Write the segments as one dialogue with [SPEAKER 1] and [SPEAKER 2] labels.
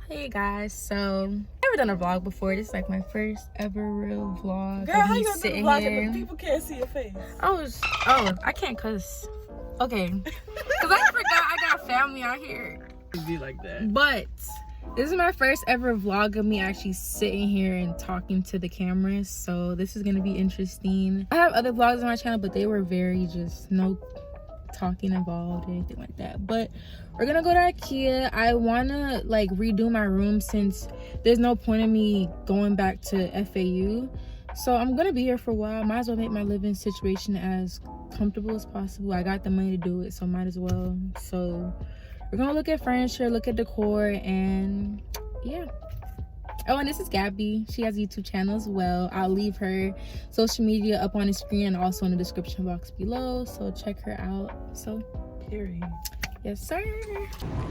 [SPEAKER 1] Hey guys, so I've never done a vlog before. This is like my first ever real vlog.
[SPEAKER 2] Girl, how you gonna do a vlog and the people can't see your face?
[SPEAKER 1] Oh, I can't cuss. Okay, cause I forgot I got family out here.
[SPEAKER 2] It'd be like that.
[SPEAKER 1] But this is my first ever vlog of me actually sitting here and talking to the cameras. So this is gonna be interesting. I have other vlogs on my channel, but they were very just no talking involved or anything like that. But we're gonna go to Ikea. I wanna like redo my room since there's no point in me going back to FAU, so I'm gonna be here for a while. Might as well make my living situation as comfortable as possible. I got the money to do it, so might as well. So we're gonna look at furniture, look at decor, and yeah. Oh, and this is Gabby. She has a YouTube channel as well. I'll leave her social media up on the screen and also in the description box below, so check her out. So period. Yes sir.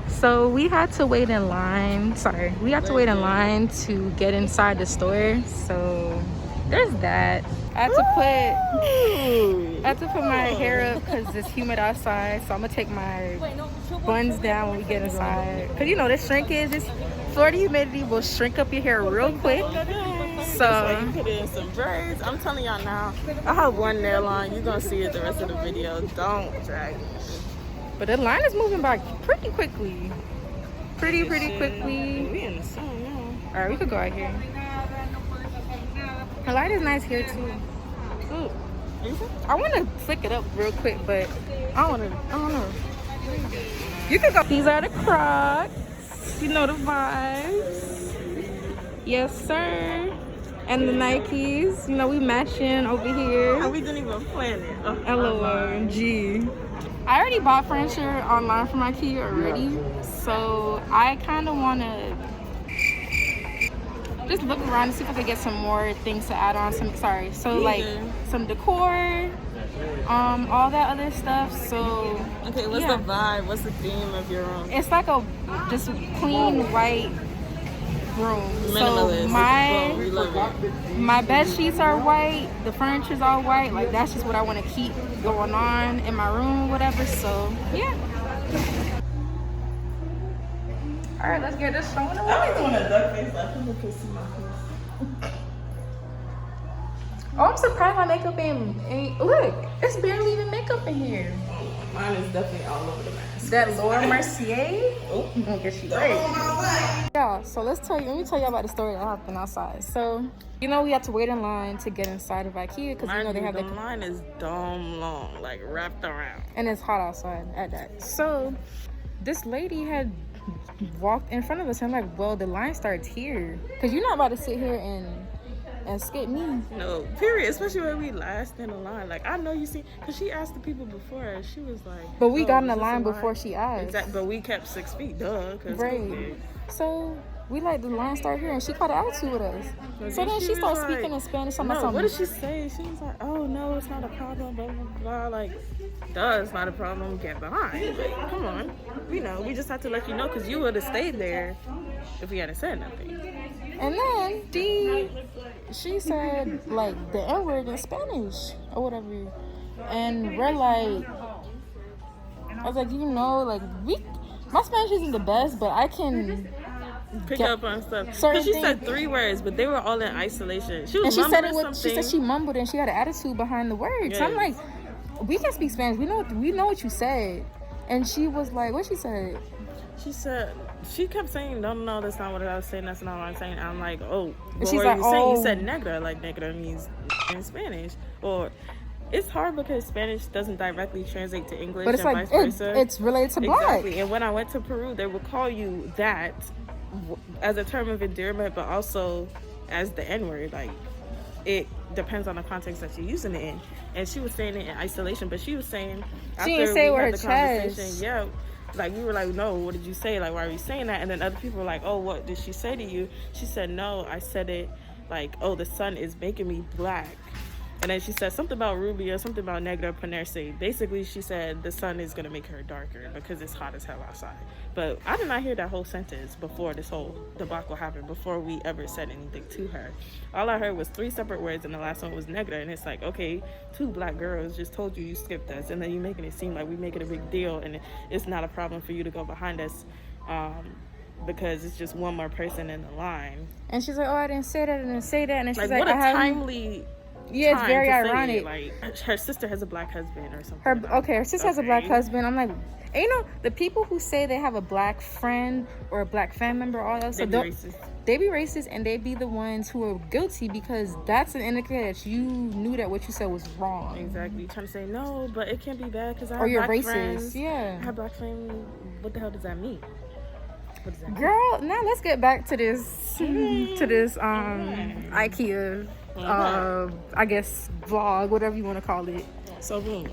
[SPEAKER 1] So we had to wait in line. We had to wait in line to get inside the store. So there's that. I had to put my hair up because it's humid outside, so I'm gonna take my buns down when we get inside, because you know this Florida humidity will shrink up your hair real quick. So
[SPEAKER 2] you put in some braids. I'm telling y'all now, I have one nail line. You're gonna see it the rest of the video. Don't drag me.
[SPEAKER 1] But the line is moving by pretty quickly. Pretty quickly.
[SPEAKER 2] We in the sun now.
[SPEAKER 1] Alright, we could go out here. The light is nice here too. Ooh. I want to flick it up real quick, but I don't know. You can go. These are the Crocs. You know the vibes. Yes, sir. And the Nikes. You know, we matching over here.
[SPEAKER 2] And we didn't even plan it.
[SPEAKER 1] LOMG. I already bought furniture online from Ikea already. So I kind of want to just look around and see if I could get some more things to add on. Some decor, all that other stuff. So
[SPEAKER 2] okay, what's the vibe? What's the theme of your room?
[SPEAKER 1] It's like a just clean white room.
[SPEAKER 2] Minimalist.
[SPEAKER 1] So my bed sheets are white, the furniture's all white. Like that's just what I want to keep going on in my room or whatever. So yeah. All right, let's get this shown away.
[SPEAKER 2] I don't even want a duck face. I think I can see my face.
[SPEAKER 1] Oh, I'm surprised my makeup ain't look, it's barely even makeup in here.
[SPEAKER 2] Mine is definitely all over the mask.
[SPEAKER 1] That Laura Mercier?
[SPEAKER 2] Oh,
[SPEAKER 1] I'm gonna get you right. Yeah, so let me tell you about the story that happened outside. So, you know, we had to wait in line to get inside of Ikea because you know they have
[SPEAKER 2] the line is dumb long, like wrapped around.
[SPEAKER 1] And it's hot outside at that. So, this lady had walked in front of us and I'm like, well, the line starts here. Because you're not about to sit here and skip me.
[SPEAKER 2] No, period. Especially when we last in the line. Like, I know you see, because she asked the people before, and she was like,
[SPEAKER 1] but we got in the line before she asked.
[SPEAKER 2] Exactly, but we kept 6 feet, duh.
[SPEAKER 1] Right. So we like the line start here, and she caught an attitude with us. So then she started speaking in Spanish.
[SPEAKER 2] No, what did she say? She was like, oh no, it's not a problem, blah, blah, blah. Like, duh, it's not a problem, get behind. Like, come on. We know, we just have to let you know, because you would have stayed there if we hadn't said nothing.
[SPEAKER 1] And then she said like the N-word in Spanish or whatever, and we're like, I was like, you know, like my Spanish isn't the best, but I can
[SPEAKER 2] pick up on stuff. Because she said 3 words, but they were all in isolation. She was mumbling something.
[SPEAKER 1] She said she mumbled and she had an attitude behind the words. Yeah. So I'm like, we can speak Spanish. We know what you said. And she was like, what she said? She kept saying, no, that's not what I was saying. That's not what I'm saying. I'm like, oh, what were you saying? You said negra. Like, negra means in Spanish. Or it's hard because Spanish doesn't directly translate to English, but it's and like, vice versa. It's related to black. Exactly. And when I went to Peru, they would call you that as a term of endearment, but also as the N-word. Like, it depends on the context that you're using it in. And she was saying it in isolation, but she was saying after we had the conversation, yeah. Like, we were like, no, what did you say? Like, why are you saying that? And then other people were like, oh, what did she say to you? She said, no, I said it like, oh, the sun is making me black. And then she said something about Rubio, something about Negra Ponerse. Basically, she said the sun is going to make her darker because it's hot as hell outside. But I did not hear that whole sentence before this whole debacle happened, before we ever said anything to her. All I heard was 3 separate words, and the last one was Negra. And it's like, okay, 2 black girls just told you skipped us, and then you making it seem like we make it a big deal, and it's not a problem for you to go behind us.
[SPEAKER 2] because it's just one more person in the line.
[SPEAKER 1] And she's like, oh, I didn't say that, and she's like,
[SPEAKER 2] what a timely.
[SPEAKER 1] Yeah, it's very ironic.
[SPEAKER 2] Like, her sister has a black husband or something.
[SPEAKER 1] Her sister has a black husband. I'm like, and you know, the people who say they have a black friend or a black family member, all that stuff, they be racist, and they be the ones who are guilty, because that's an indicator that you knew that what you said was wrong.
[SPEAKER 2] Exactly. You're trying to say, no, but it can't be bad because I have
[SPEAKER 1] you're
[SPEAKER 2] black
[SPEAKER 1] racist.
[SPEAKER 2] friends.
[SPEAKER 1] Yeah.
[SPEAKER 2] I have black family. What the hell does that mean?
[SPEAKER 1] Girl, now let's get back to this IKEA I guess vlog, whatever you want to call it.
[SPEAKER 2] So boom.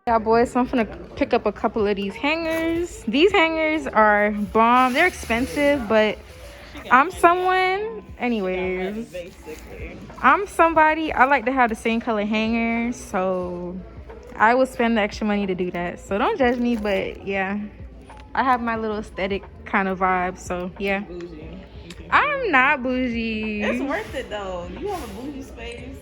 [SPEAKER 1] Yeah, boys, so I'm gonna pick up a couple of these hangers. These hangers are bomb. They're expensive, but I'm someone, anyways, I'm somebody, I like to have the same color hangers, so I will spend the extra money to do that. So don't judge me, but yeah, I have my little aesthetic kind of vibe, so yeah.
[SPEAKER 2] Bougie.
[SPEAKER 1] I'm not bougie.
[SPEAKER 2] It's worth it though. You have a bougie space.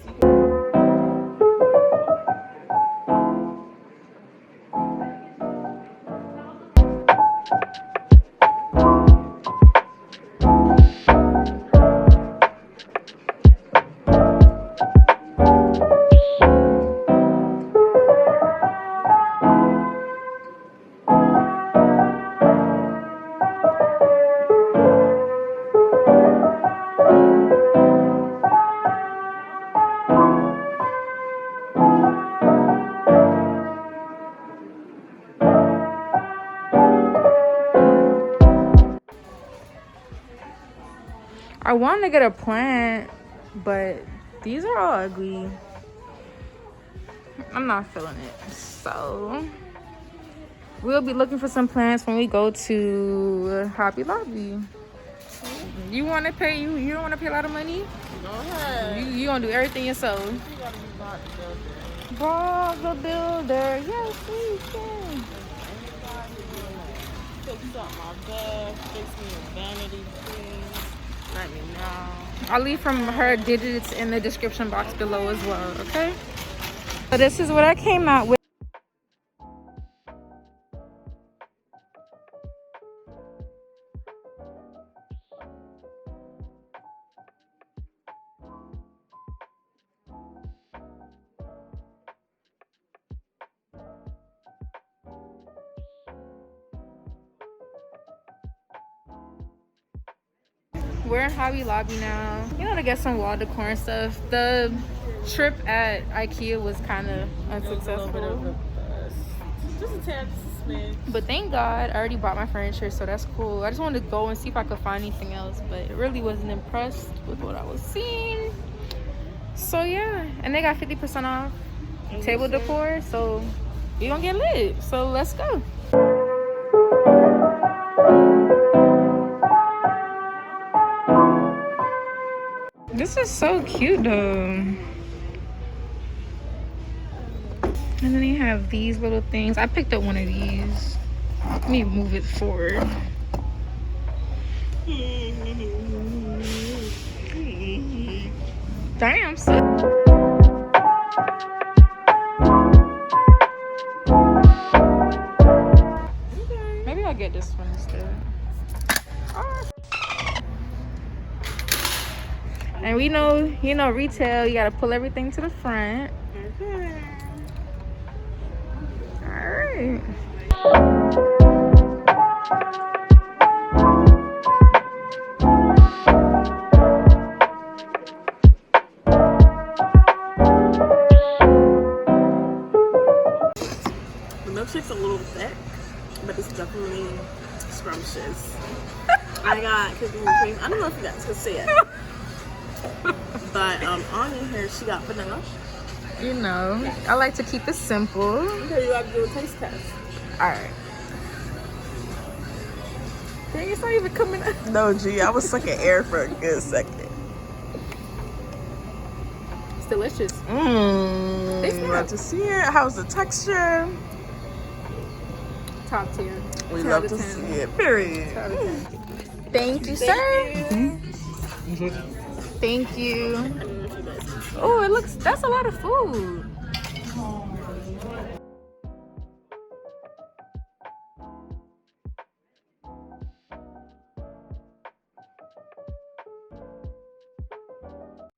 [SPEAKER 1] I want to get a plant, but these are all ugly. I'm not feeling it. So we'll be looking for some plants when we go to Hobby Lobby. You want to pay? You don't want to pay a lot of money?
[SPEAKER 2] Go ahead.
[SPEAKER 1] You gonna do everything yourself?
[SPEAKER 2] You gotta be bodybuilder.
[SPEAKER 1] Bob the Builder. Yes, we can.
[SPEAKER 2] Fix up my bed. Fix me a vanity, please. Let me know.
[SPEAKER 1] I'll leave from her digits in the description box below as well, okay? So this is what I came out with. We're in Hobby Lobby now. You know, to get some wall decor and stuff. The trip at IKEA was kind of unsuccessful.
[SPEAKER 2] Just a tad, just a smidge.
[SPEAKER 1] But thank God, I already bought my furniture, so that's cool. I just wanted to go and see if I could find anything else, but I really wasn't impressed with what I was seeing. So yeah, and they got 50% off table decor, so we gonna get lit. So let's go. This is so cute though. And then they have these little things. I picked up one of these. Let me move it forward. Damn, sis. Maybe I'll get this one instead. Oh. And we know, you know, retail, you gotta pull everything to the front. Alright.
[SPEAKER 2] The milkshake's a little thick, but it's definitely scrumptious. I got cookies and cream. I don't know if you guys can see it. But on in here, she got vanilla.
[SPEAKER 1] You know, I like to keep it simple.
[SPEAKER 2] Okay, you got to do a taste test.
[SPEAKER 1] All right. Dang, it's not even coming out.
[SPEAKER 3] No, G, I was sucking air for a good second.
[SPEAKER 1] It's delicious.
[SPEAKER 3] It's love to see it. How's the texture?
[SPEAKER 1] Top tier.
[SPEAKER 3] We
[SPEAKER 1] 10
[SPEAKER 3] love
[SPEAKER 1] out
[SPEAKER 3] to
[SPEAKER 1] of 10.
[SPEAKER 3] see it. Period.
[SPEAKER 1] Thank you, sir. Thank you. Oh, it looks, that's a lot of food.